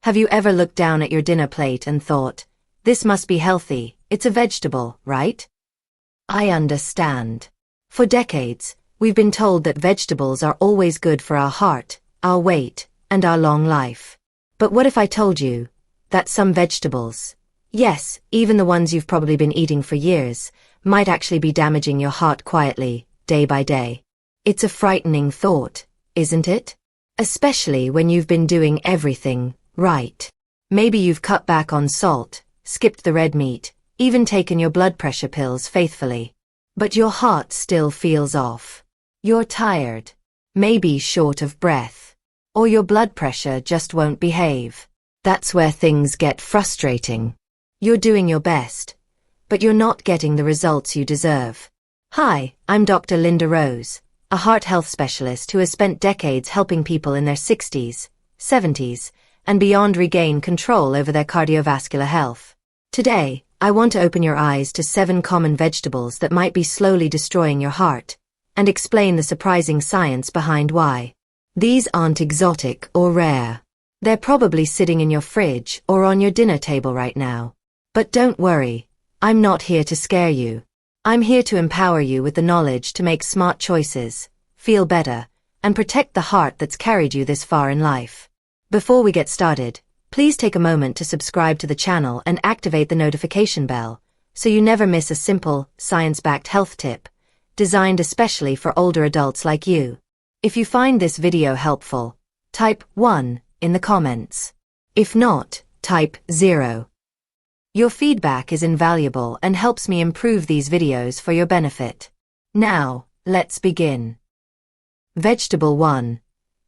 Have you ever looked down at your dinner plate and thought, this must be healthy, it's a vegetable, right? I understand. For decades, we've been told that vegetables are always good for our heart, our weight, and our long life. But what if I told you that some vegetables, yes, even the ones you've probably been eating for years, might actually be damaging your heart quietly, day by day? It's a frightening thought, isn't it? Especially when you've been doing everything right. Maybe you've cut back on salt, skipped the red meat, even taken your blood pressure pills faithfully. But your heart still feels off. You're tired, maybe short of breath, or your blood pressure just won't behave. That's where things get frustrating. You're doing your best, but you're not getting the results you deserve. Hi, I'm Dr. Linda Rose, a heart health specialist who has spent decades helping people in their 60s, 70s, and beyond regain control over their cardiovascular health. Today, I want to open your eyes to 7 common vegetables that might be slowly destroying your heart, and explain the surprising science behind why. These aren't exotic or rare. They're probably sitting in your fridge or on your dinner table right now. But don't worry, I'm not here to scare you. I'm here to empower you with the knowledge to make smart choices, feel better, and protect the heart that's carried you this far in life. Before we get started, please take a moment to subscribe to the channel and activate the notification bell, so you never miss a simple, science-backed health tip, designed especially for older adults like you. If you find this video helpful, type 1 in the comments. If not, type 0. Your feedback is invaluable and helps me improve these videos for your benefit. Now, let's begin. Vegetable 1.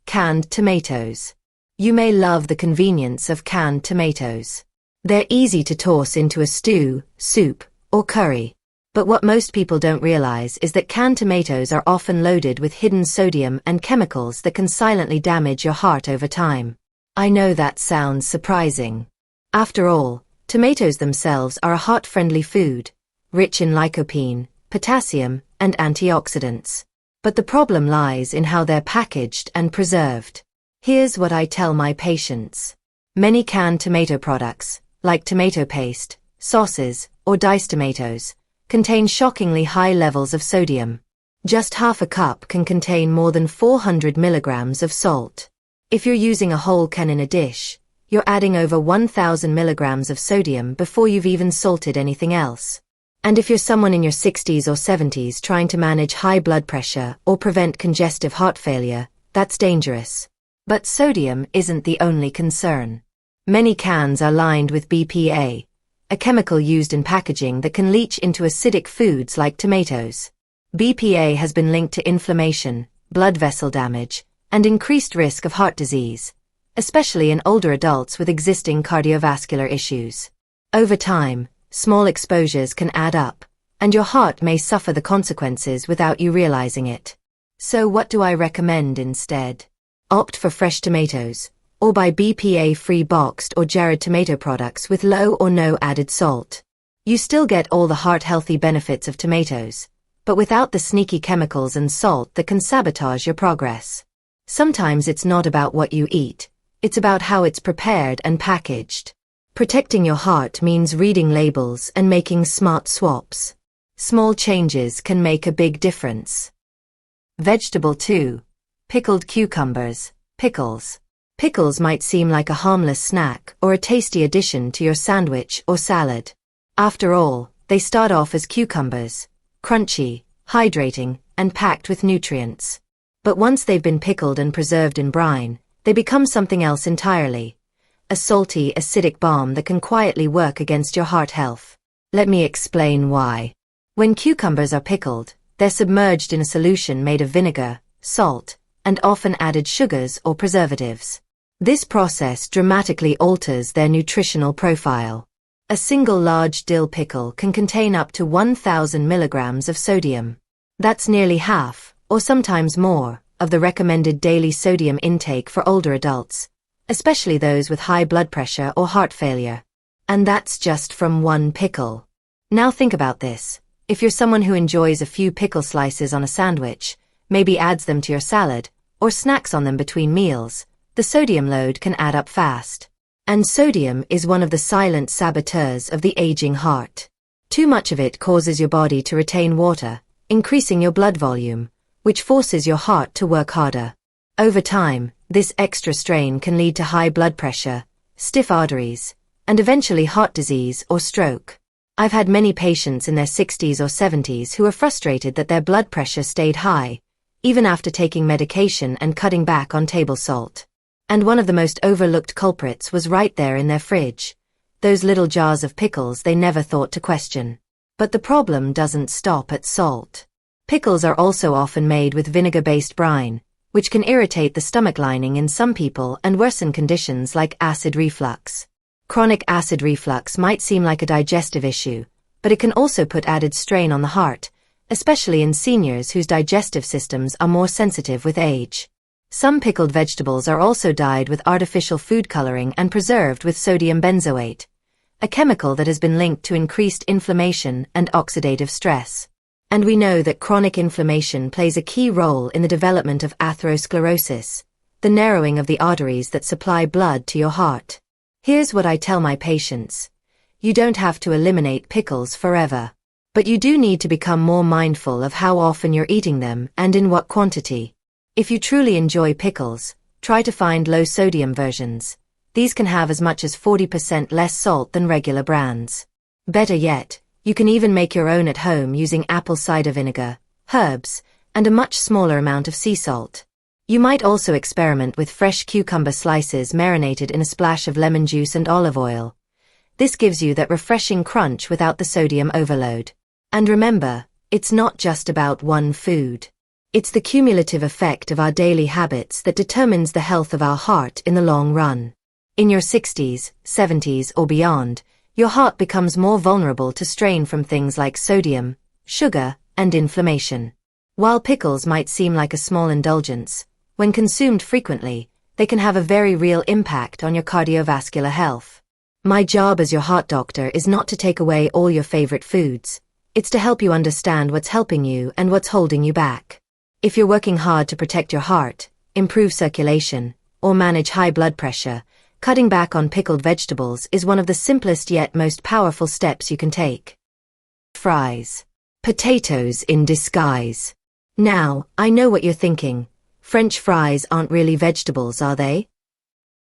Canned tomatoes. You may love the convenience of canned tomatoes. They're easy to toss into a stew, soup, or curry. But what most people don't realize is that canned tomatoes are often loaded with hidden sodium and chemicals that can silently damage your heart over time. I know that sounds surprising. After all, tomatoes themselves are a heart-friendly food, rich in lycopene, potassium, and antioxidants. But the problem lies in how they're packaged and preserved. Here's what I tell my patients. Many canned tomato products, like tomato paste, sauces, or diced tomatoes, contain shockingly high levels of sodium. Just half a cup can contain more than 400 milligrams of salt. If you're using a whole can in a dish, you're adding over 1,000 milligrams of sodium before you've even salted anything else. And if you're someone in your 60s or 70s trying to manage high blood pressure or prevent congestive heart failure, that's dangerous. But sodium isn't the only concern. Many cans are lined with BPA, a chemical used in packaging that can leach into acidic foods like tomatoes. BPA has been linked to inflammation, blood vessel damage, and increased risk of heart disease, especially in older adults with existing cardiovascular issues. Over time, small exposures can add up, and your heart may suffer the consequences without you realizing it. So what do I recommend instead? Opt for fresh tomatoes, or buy BPA-free boxed or jarred tomato products with low or no added salt. You still get all the heart-healthy benefits of tomatoes, but without the sneaky chemicals and salt that can sabotage your progress. Sometimes it's not about what you eat, it's about how it's prepared and packaged. Protecting your heart means reading labels and making smart swaps. Small changes can make a big difference. Vegetable 2. Pickled cucumbers, pickles. Pickles might seem like a harmless snack or a tasty addition to your sandwich or salad. After all, they start off as cucumbers, crunchy, hydrating, and packed with nutrients. But once they've been pickled and preserved in brine, they become something else entirely. A salty, acidic bomb that can quietly work against your heart health. Let me explain why. When cucumbers are pickled, they're submerged in a solution made of vinegar, salt, and often added sugars or preservatives. This process dramatically alters their nutritional profile. A single large dill pickle can contain up to 1,000 milligrams of sodium. That's nearly half, or sometimes more, of the recommended daily sodium intake for older adults, especially those with high blood pressure or heart failure. And that's just from one pickle. Now think about this. If you're someone who enjoys a few pickle slices on a sandwich, maybe adds them to your salad, or snacks on them between meals, the sodium load can add up fast. And sodium is one of the silent saboteurs of the aging heart. Too much of it causes your body to retain water, increasing your blood volume, which forces your heart to work harder. Over time, this extra strain can lead to high blood pressure, stiff arteries, and eventually heart disease or stroke. I've had many patients in their 60s or 70s who are frustrated that their blood pressure stayed high, even after taking medication and cutting back on table salt. And one of the most overlooked culprits was right there in their fridge, those little jars of pickles they never thought to question. But the problem doesn't stop at salt. Pickles are also often made with vinegar-based brine, which can irritate the stomach lining in some people and worsen conditions like acid reflux. Chronic acid reflux might seem like a digestive issue, but it can also put added strain on the heart, especially in seniors whose digestive systems are more sensitive with age. Some pickled vegetables are also dyed with artificial food coloring and preserved with sodium benzoate, a chemical that has been linked to increased inflammation and oxidative stress. And we know that chronic inflammation plays a key role in the development of atherosclerosis, the narrowing of the arteries that supply blood to your heart. Here's what I tell my patients. You don't have to eliminate pickles forever. But you do need to become more mindful of how often you're eating them and in what quantity. If you truly enjoy pickles, try to find low-sodium versions. These can have as much as 40% less salt than regular brands. Better yet, you can even make your own at home using apple cider vinegar, herbs, and a much smaller amount of sea salt. You might also experiment with fresh cucumber slices marinated in a splash of lemon juice and olive oil. This gives you that refreshing crunch without the sodium overload. And remember, it's not just about one food. It's the cumulative effect of our daily habits that determines the health of our heart in the long run. In your 60s, 70s, or beyond, your heart becomes more vulnerable to strain from things like sodium, sugar, and inflammation. While pickles might seem like a small indulgence, when consumed frequently, they can have a very real impact on your cardiovascular health. My job as your heart doctor is not to take away all your favorite foods. It's to help you understand what's helping you and what's holding you back. If you're working hard to protect your heart, improve circulation, or manage high blood pressure, cutting back on pickled vegetables is one of the simplest yet most powerful steps you can take. Fries. Potatoes in disguise. Now, I know what you're thinking. French fries aren't really vegetables, are they?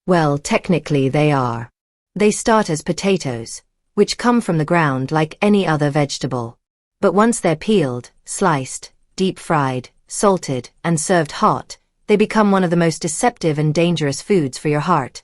Well, technically they are. They start as potatoes, which come from the ground like any other vegetable. But once they're peeled, sliced, deep-fried, salted, and served hot, they become one of the most deceptive and dangerous foods for your heart,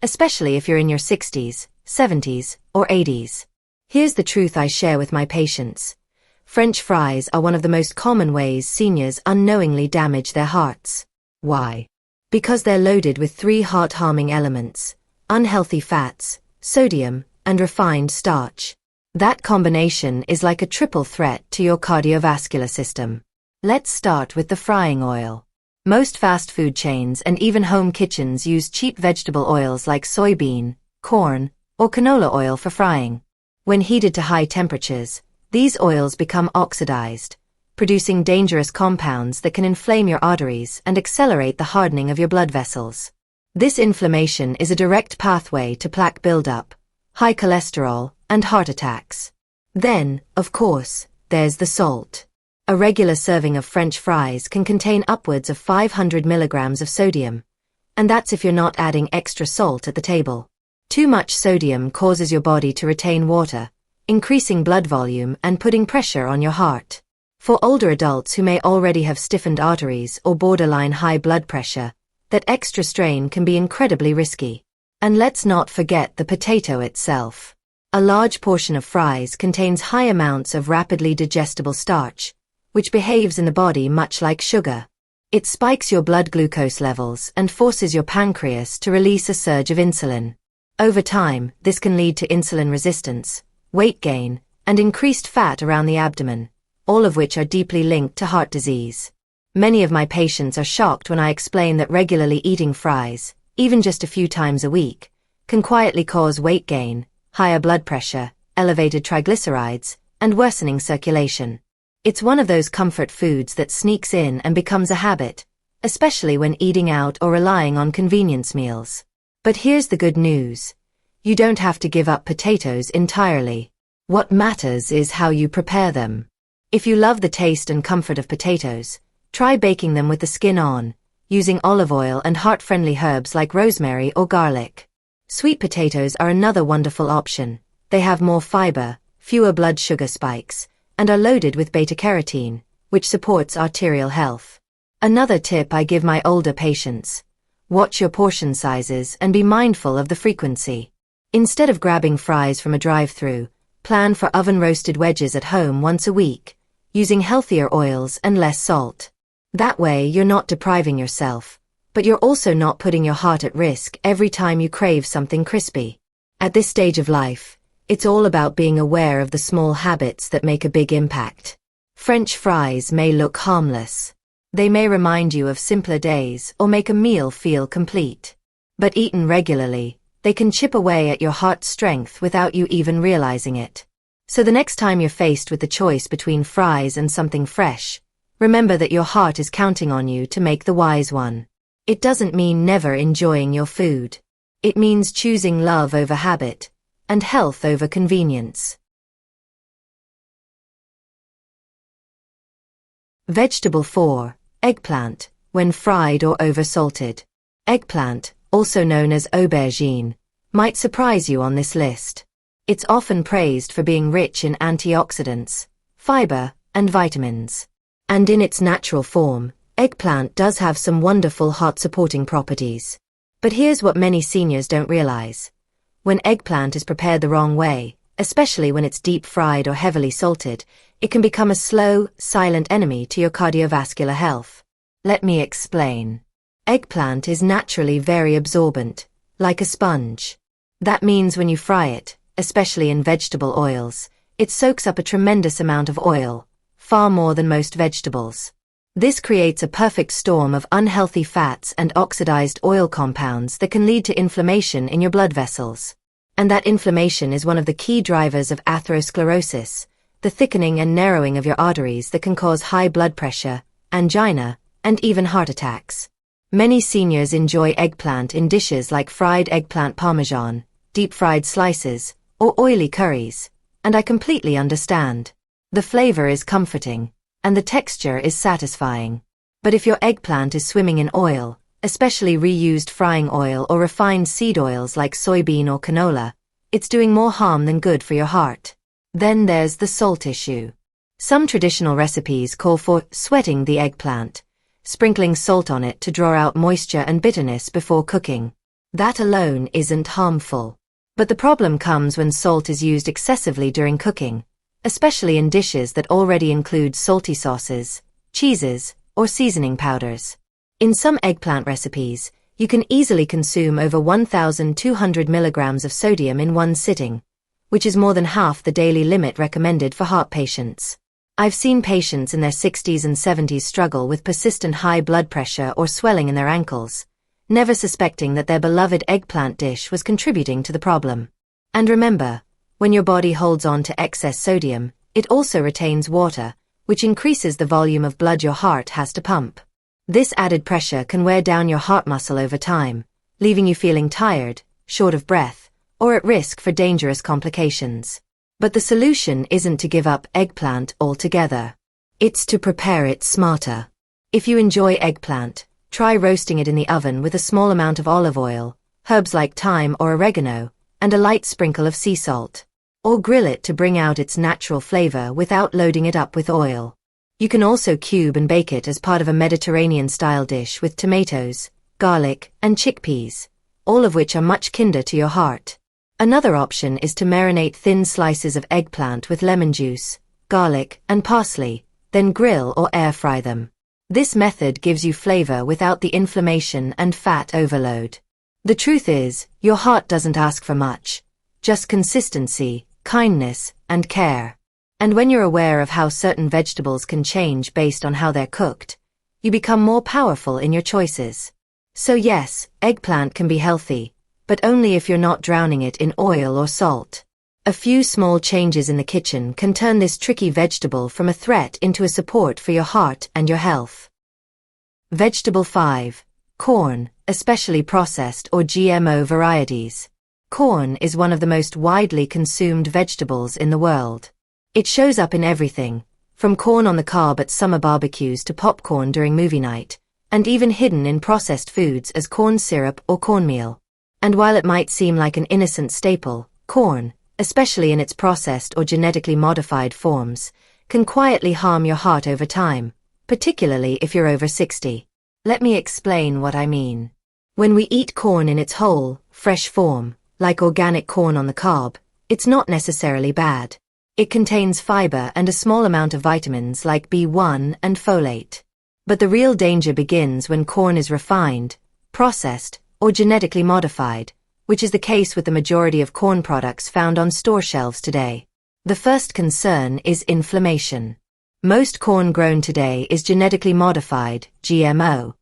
especially if you're in your 60s, 70s, or 80s. Here's the truth I share with my patients. French fries are one of the most common ways seniors unknowingly damage their hearts. Why? Because they're loaded with 3 heart-harming elements: unhealthy fats, sodium, and refined starch. That combination is like a triple threat to your cardiovascular system. Let's start with the frying oil. Most fast food chains and even home kitchens use cheap vegetable oils like soybean, corn, or canola oil for frying. When heated to high temperatures, these oils become oxidized, producing dangerous compounds that can inflame your arteries and accelerate the hardening of your blood vessels. This inflammation is a direct pathway to plaque buildup, high cholesterol, and heart attacks. Then, of course, there's the salt. A regular serving of French fries can contain upwards of 500 milligrams of sodium, and that's if you're not adding extra salt at the table. Too much sodium causes your body to retain water, increasing blood volume and putting pressure on your heart. For older adults who may already have stiffened arteries or borderline high blood pressure, that extra strain can be incredibly risky. And let's not forget the potato itself. A large portion of fries contains high amounts of rapidly digestible starch, which behaves in the body much like sugar. It spikes your blood glucose levels and forces your pancreas to release a surge of insulin. Over time, this can lead to insulin resistance, weight gain, and increased fat around the abdomen, all of which are deeply linked to heart disease. Many of my patients are shocked when I explain that regularly eating fries, even just a few times a week, can quietly cause weight gain, higher blood pressure, elevated triglycerides, and worsening circulation. It's one of those comfort foods that sneaks in and becomes a habit, especially when eating out or relying on convenience meals. But here's the good news. You don't have to give up potatoes entirely. What matters is how you prepare them. If you love the taste and comfort of potatoes, try baking them with the skin on, using olive oil and heart-friendly herbs like rosemary or garlic. Sweet potatoes are another wonderful option. They have more fiber, fewer blood sugar spikes, and are loaded with beta-carotene, which supports arterial health. Another tip I give my older patients: watch your portion sizes and be mindful of the frequency. Instead of grabbing fries from a drive-thru, plan for oven-roasted wedges at home once a week, using healthier oils and less salt. That way you're not depriving yourself, but you're also not putting your heart at risk every time you crave something crispy. At this stage of life, it's all about being aware of the small habits that make a big impact. French fries may look harmless. They may remind you of simpler days or make a meal feel complete. But eaten regularly, they can chip away at your heart's strength without you even realizing it. So the next time you're faced with the choice between fries and something fresh, remember that your heart is counting on you to make the wise one. It doesn't mean never enjoying your food. It means choosing love over habit, and health over convenience. Vegetable 4. Eggplant, when fried or over-salted. Eggplant, also known as aubergine, might surprise you on this list. It's often praised for being rich in antioxidants, fiber, and vitamins. And in its natural form, eggplant does have some wonderful heart-supporting properties. But here's what many seniors don't realize. When eggplant is prepared the wrong way, especially when it's deep-fried or heavily salted, it can become a slow, silent enemy to your cardiovascular health. Let me explain. Eggplant is naturally very absorbent, like a sponge. That means when you fry it, especially in vegetable oils, it soaks up a tremendous amount of oil, far more than most vegetables. This creates a perfect storm of unhealthy fats and oxidized oil compounds that can lead to inflammation in your blood vessels. And that inflammation is one of the key drivers of atherosclerosis, the thickening and narrowing of your arteries that can cause high blood pressure, angina, and even heart attacks. Many seniors enjoy eggplant in dishes like fried eggplant parmesan, deep-fried slices, or oily curries, and I completely understand. The flavor is comforting, and the texture is satisfying. But if your eggplant is swimming in oil, especially reused frying oil or refined seed oils like soybean or canola, it's doing more harm than good for your heart. Then there's the salt issue. Some traditional recipes call for sweating the eggplant, sprinkling salt on it to draw out moisture and bitterness before cooking. That alone isn't harmful. But the problem comes when salt is used excessively during cooking, especially in dishes that already include salty sauces, cheeses, or seasoning powders. In some eggplant recipes, you can easily consume over 1,200 milligrams of sodium in one sitting, which is more than half the daily limit recommended for heart patients. I've seen patients in their 60s and 70s struggle with persistent high blood pressure or swelling in their ankles, never suspecting that their beloved eggplant dish was contributing to the problem. And remember, when your body holds on to excess sodium, it also retains water, which increases the volume of blood your heart has to pump. This added pressure can wear down your heart muscle over time, leaving you feeling tired, short of breath, or at risk for dangerous complications. But the solution isn't to give up eggplant altogether. It's to prepare it smarter. If you enjoy eggplant, try roasting it in the oven with a small amount of olive oil, herbs like thyme or oregano, and a light sprinkle of sea salt. Or grill it to bring out its natural flavor without loading it up with oil. You can also cube and bake it as part of a Mediterranean-style dish with tomatoes, garlic, and chickpeas, all of which are much kinder to your heart. Another option is to marinate thin slices of eggplant with lemon juice, garlic, and parsley, then grill or air fry them. This method gives you flavor without the inflammation and fat overload. The truth is, your heart doesn't ask for much, just consistency, kindness, and care. And when you're aware of how certain vegetables can change based on how they're cooked, you become more powerful in your choices. So yes, eggplant can be healthy, but only if you're not drowning it in oil or salt. A few small changes in the kitchen can turn this tricky vegetable from a threat into a support for your heart and your health. Vegetable 5. Corn, especially processed or GMO varieties. Corn is one of the most widely consumed vegetables in the world. It shows up in everything, from corn on the cob at summer barbecues to popcorn during movie night, and even hidden in processed foods as corn syrup or cornmeal. And while it might seem like an innocent staple, corn, especially in its processed or genetically modified forms, can quietly harm your heart over time, particularly if you're over 60. Let me explain what I mean. When we eat corn in its whole, fresh form, like organic corn on the cob, it's not necessarily bad. It contains fiber and a small amount of vitamins like B1 and folate. But the real danger begins when corn is refined, processed, or genetically modified, which is the case with the majority of corn products found on store shelves today. The first concern is inflammation. Most corn grown today is genetically modified, GMO,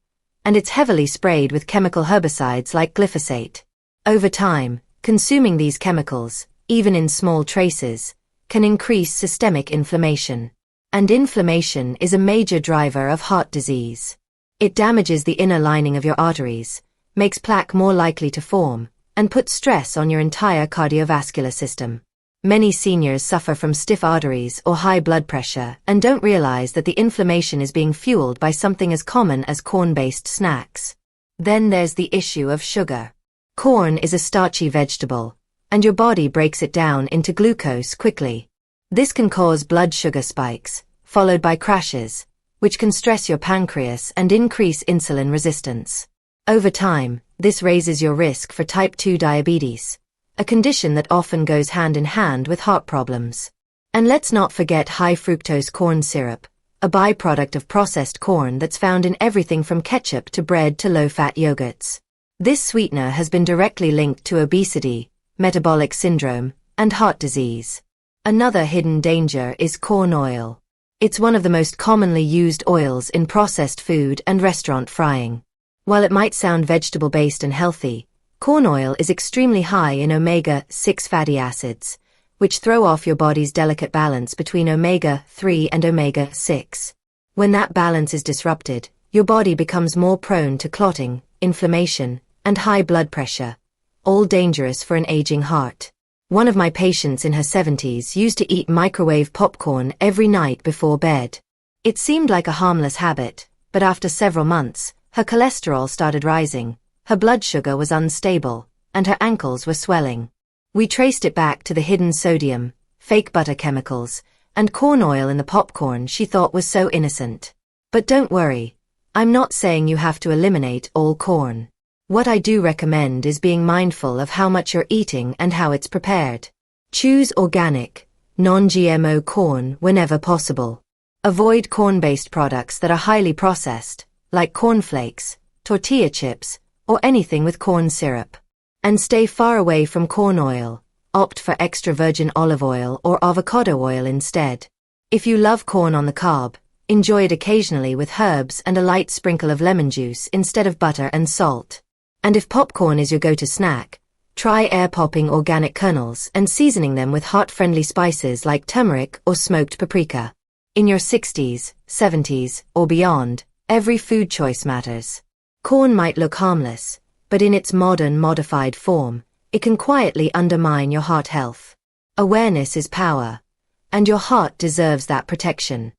and it's heavily sprayed with chemical herbicides like glyphosate. Over time, consuming these chemicals, even in small traces, can increase systemic inflammation. And inflammation is a major driver of heart disease. It damages the inner lining of your arteries, makes plaque more likely to form, and puts stress on your entire cardiovascular system. Many seniors suffer from stiff arteries or high blood pressure and don't realize that the inflammation is being fueled by something as common as corn-based snacks. Then there's the issue of sugar. Corn is a starchy vegetable, and your body breaks it down into glucose quickly. This can cause blood sugar spikes, followed by crashes, which can stress your pancreas and increase insulin resistance. Over time, this raises your risk for type 2 diabetes, a condition that often goes hand in hand with heart problems. And let's not forget high fructose corn syrup, a byproduct of processed corn that's found in everything from ketchup to bread to low-fat yogurts. This sweetener has been directly linked to obesity, metabolic syndrome, and heart disease. Another hidden danger is corn oil. It's one of the most commonly used oils in processed food and restaurant frying. While it might sound vegetable-based and healthy, corn oil is extremely high in omega-6 fatty acids, which throw off your body's delicate balance between omega-3 and omega-6. When that balance is disrupted, your body becomes more prone to clotting, inflammation, and high blood pressure, all dangerous for an aging heart. One of my patients in her 70s used to eat microwave popcorn every night before bed. It seemed like a harmless habit, but after several months, her cholesterol started rising, her blood sugar was unstable, and her ankles were swelling. We traced it back to the hidden sodium, fake butter chemicals, and corn oil in the popcorn she thought was so innocent. But don't worry, I'm not saying you have to eliminate all corn. What I do recommend is being mindful of how much you're eating and how it's prepared. Choose organic, non-GMO corn whenever possible. Avoid corn-based products that are highly processed, like cornflakes, tortilla chips, or anything with corn syrup. And stay far away from corn oil. Opt for extra virgin olive oil or avocado oil instead. If you love corn on the cob, enjoy it occasionally with herbs and a light sprinkle of lemon juice instead of butter and salt. And if popcorn is your go-to snack, try air-popping organic kernels and seasoning them with heart-friendly spices like turmeric or smoked paprika. In your 60s, 70s, or beyond, every food choice matters. Corn might look harmless, but in its modern, modified form, it can quietly undermine your heart health. Awareness is power, and your heart deserves that protection.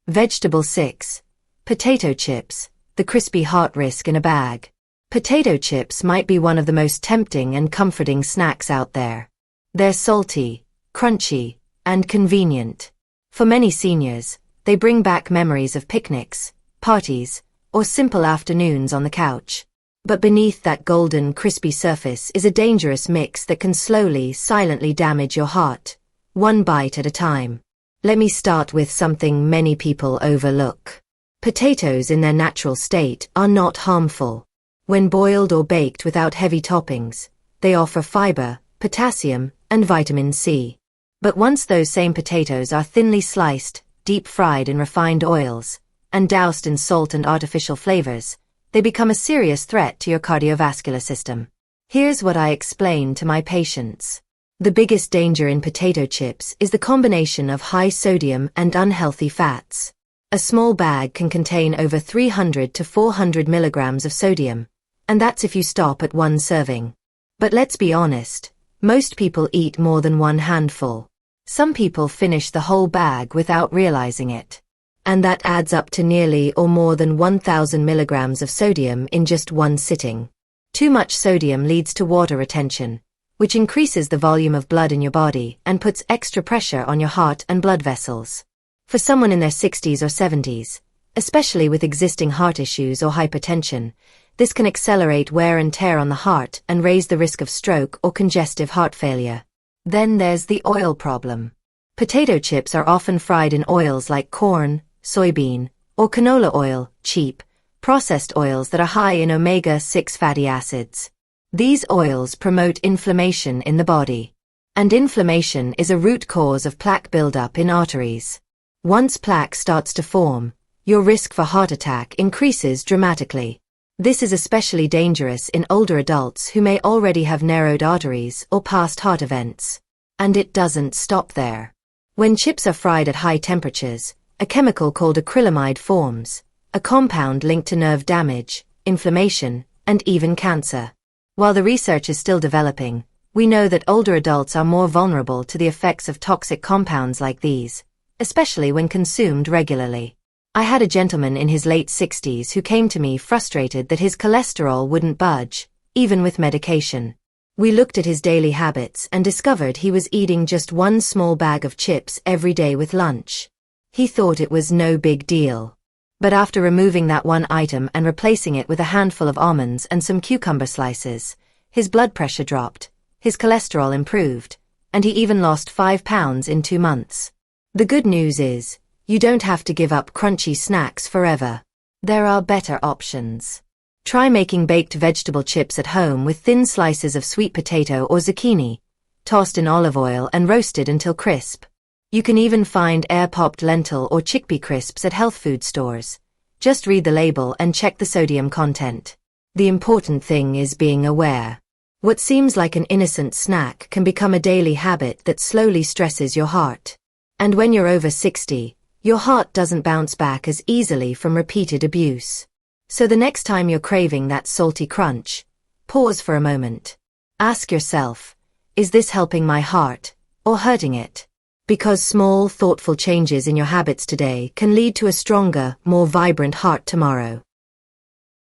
Vegetable 6. Potato chips, the crispy heart risk in a bag. Potato chips might be one of the most tempting and comforting snacks out there. They're salty, crunchy, and convenient. For many seniors, they bring back memories of picnics, parties, or simple afternoons on the couch. But beneath that golden, crispy surface is a dangerous mix that can slowly, silently damage your heart, one bite at a time. Let me start with something many people overlook. Potatoes in their natural state are not harmful. When boiled or baked without heavy toppings, they offer fiber, potassium, and vitamin C. But once those same potatoes are thinly sliced, deep-fried in refined oils, and doused in salt and artificial flavors, they become a serious threat to your cardiovascular system. Here's what I explain to my patients. The biggest danger in potato chips is the combination of high sodium and unhealthy fats. A small bag can contain over 300 to 400 milligrams of sodium, And that's if you stop at one serving. But let's be honest, most people eat more than one handful. Some people finish the whole bag without realizing it. And that adds up to nearly or more than 1,000 milligrams of sodium in just one sitting. Too much sodium leads to water retention, which increases the volume of blood in your body and puts extra pressure on your heart and blood vessels. For someone in their 60s or 70s, especially with existing heart issues or hypertension, this can accelerate wear and tear on the heart and raise the risk of stroke or congestive heart failure. Then there's the oil problem. Potato chips are often fried in oils like corn, soybean, or canola oil, cheap, processed oils that are high in omega-6 fatty acids. These oils promote inflammation in the body. And inflammation is a root cause of plaque buildup in arteries. Once plaque starts to form, your risk for heart attack increases dramatically. This is especially dangerous in older adults who may already have narrowed arteries or past heart events. And it doesn't stop there. When chips are fried at high temperatures, a chemical called acrylamide forms, a compound linked to nerve damage, inflammation, and even cancer. While the research is still developing, we know that older adults are more vulnerable to the effects of toxic compounds like these, especially when consumed regularly. I had a gentleman in his late 60s who came to me frustrated that his cholesterol wouldn't budge, even with medication. We looked at his daily habits and discovered he was eating just one small bag of chips every day with lunch. He thought it was no big deal. But after removing that one item and replacing it with a handful of almonds and some cucumber slices, his blood pressure dropped, his cholesterol improved, and he even lost 5 pounds in 2 months. The good news is, you don't have to give up crunchy snacks forever. There are better options. Try making baked vegetable chips at home with thin slices of sweet potato or zucchini, tossed in olive oil and roasted until crisp. You can even find air-popped lentil or chickpea crisps at health food stores. Just read the label and check the sodium content. The important thing is being aware. What seems like an innocent snack can become a daily habit that slowly stresses your heart. And when you're over 60, your heart doesn't bounce back as easily from repeated abuse. So the next time you're craving that salty crunch, pause for a moment. Ask yourself, is this helping my heart, or hurting it? Because small, thoughtful changes in your habits today can lead to a stronger, more vibrant heart tomorrow.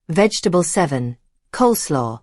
Vegetable 7. Coleslaw.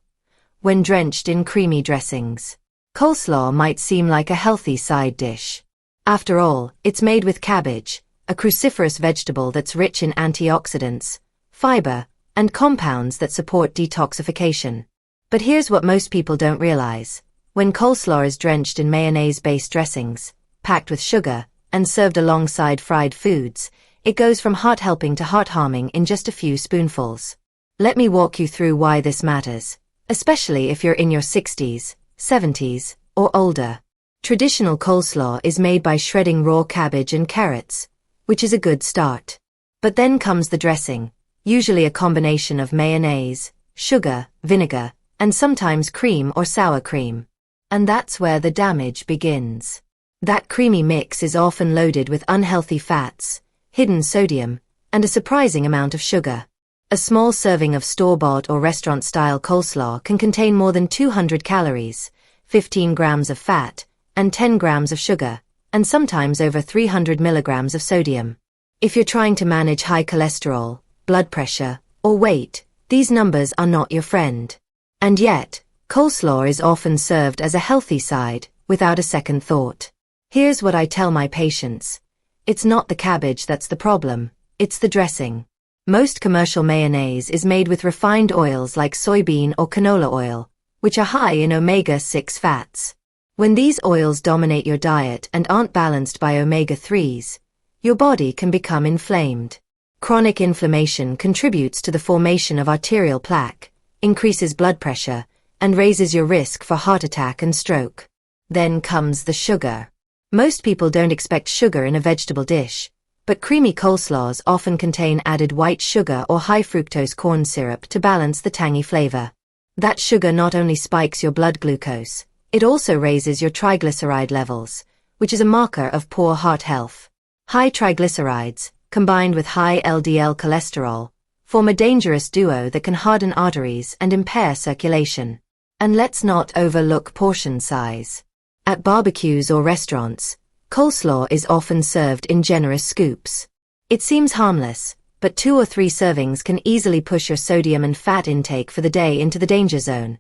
When drenched in creamy dressings. Coleslaw might seem like a healthy side dish. After all, it's made with cabbage, a cruciferous vegetable that's rich in antioxidants, fiber, and compounds that support detoxification. But here's what most people don't realize. When coleslaw is drenched in mayonnaise-based dressings, packed with sugar, and served alongside fried foods, it goes from heart-helping to heart-harming in just a few spoonfuls. Let me walk you through why this matters, especially if you're in your 60s, 70s, or older. Traditional coleslaw is made by shredding raw cabbage and carrots, which is a good start. But then comes the dressing, usually a combination of mayonnaise, sugar, vinegar, and sometimes cream or sour cream. And that's where the damage begins. That creamy mix is often loaded with unhealthy fats, hidden sodium, and a surprising amount of sugar. A small serving of store-bought or restaurant-style coleslaw can contain more than 200 calories, 15 grams of fat, and 10 grams of sugar, and sometimes over 300 milligrams of sodium. If you're trying to manage high cholesterol, blood pressure, or weight, these numbers are not your friend. And yet, coleslaw is often served as a healthy side, without a second thought. Here's what I tell my patients. It's not the cabbage that's the problem, it's the dressing. Most commercial mayonnaise is made with refined oils like soybean or canola oil, which are high in omega-6 fats. When these oils dominate your diet and aren't balanced by omega-3s, your body can become inflamed. Chronic inflammation contributes to the formation of arterial plaque, increases blood pressure, and raises your risk for heart attack and stroke. Then comes the sugar. Most people don't expect sugar in a vegetable dish, but creamy coleslaws often contain added white sugar or high fructose corn syrup to balance the tangy flavor. That sugar not only spikes your blood glucose, it also raises your triglyceride levels, which is a marker of poor heart health. High triglycerides, combined with high LDL cholesterol, form a dangerous duo that can harden arteries and impair circulation. And let's not overlook portion size. At barbecues or restaurants, coleslaw is often served in generous scoops. It seems harmless, but 2 or 3 servings can easily push your sodium and fat intake for the day into the danger zone,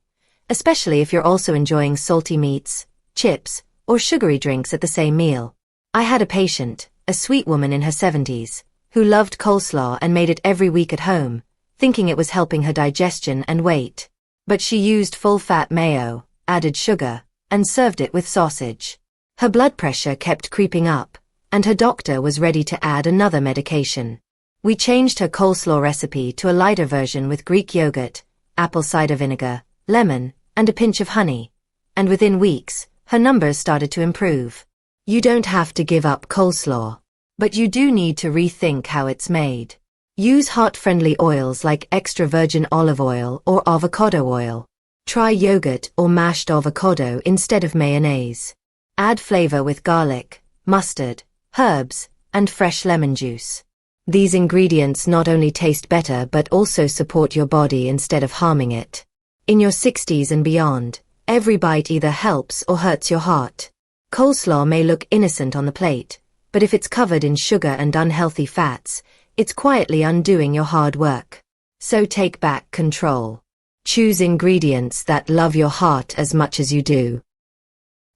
especially if you're also enjoying salty meats, chips, or sugary drinks at the same meal. I had a patient, a sweet woman in her 70s, who loved coleslaw and made it every week at home, thinking it was helping her digestion and weight. But she used full-fat mayo, added sugar, and served it with sausage. Her blood pressure kept creeping up, and her doctor was ready to add another medication. We changed her coleslaw recipe to a lighter version with Greek yogurt, apple cider vinegar, lemon, and a pinch of honey. And within weeks, her numbers started to improve. You don't have to give up coleslaw, but you do need to rethink how it's made. Use heart-friendly oils like extra virgin olive oil or avocado oil. Try yogurt or mashed avocado instead of mayonnaise. Add flavor with garlic, mustard, herbs, and fresh lemon juice. These ingredients not only taste better but also support your body instead of harming it. In your 60s and beyond, every bite either helps or hurts your heart. Coleslaw may look innocent on the plate, but if it's covered in sugar and unhealthy fats, it's quietly undoing your hard work. So take back control. Choose ingredients that love your heart as much as you do.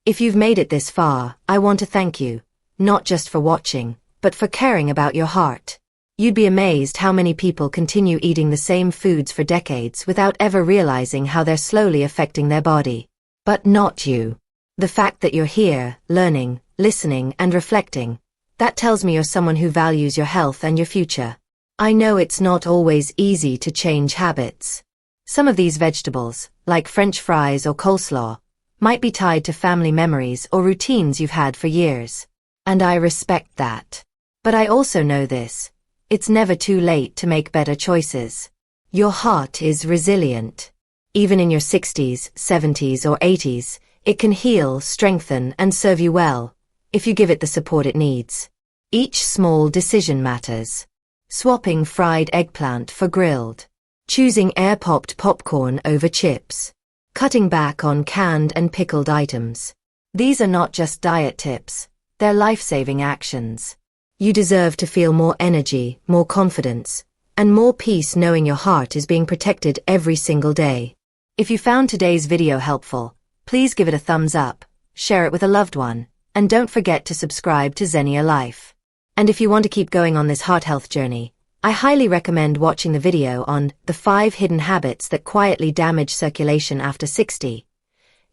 If you've made it this far, I want to thank you, not just for watching, but for caring about your heart. You'd be amazed how many people continue eating the same foods for decades without ever realizing how they're slowly affecting their body. But not you. The fact that you're here, learning, listening, and reflecting, that tells me you're someone who values your health and your future. I know it's not always easy to change habits. Some of these vegetables, like French fries or coleslaw, might be tied to family memories or routines you've had for years. And I respect that. But I also know this. It's never too late to make better choices. Your heart is resilient. Even in your 60s, 70s, or 80s, it can heal, strengthen, and serve you well, if you give it the support it needs. Each small decision matters. Swapping fried eggplant for grilled. Choosing air-popped popcorn over chips. Cutting back on canned and pickled items. These are not just diet tips, they're life-saving actions. You deserve to feel more energy, more confidence, and more peace knowing your heart is being protected every single day. If you found today's video helpful, please give it a thumbs up, share it with a loved one, and don't forget to subscribe to Zenior Life. And if you want to keep going on this heart health journey, I highly recommend watching the video on the 5 hidden habits that quietly damage circulation after 60.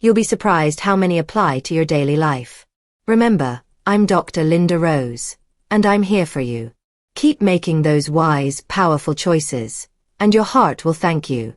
You'll be surprised how many apply to your daily life. Remember, I'm Dr. Linda Rose, and I'm here for you. Keep making those wise, powerful choices, and your heart will thank you.